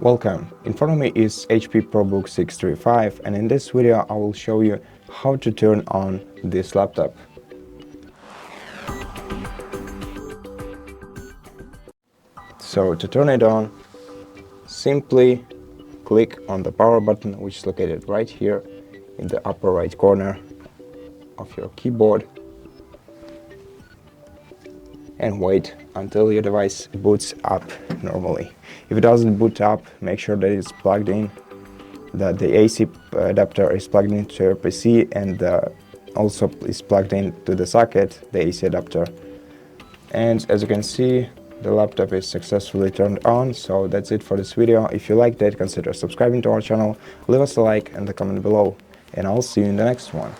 Welcome, in front of me is HP ProBook 635 and in this video I will show you how to turn on this laptop. So to turn it on, simply click on the power button, which is located right here in the upper right corner of your keyboard, and wait until your device boots up normally. If it doesn't boot up, make sure that it's plugged in, that the AC adapter is plugged into your PC and also is plugged into the socket, the AC adapter. And as you can see, the laptop is successfully turned on. So that's it for this video. If you liked it, consider subscribing to our channel, leave us a like and a comment below, and I'll see you in the next one.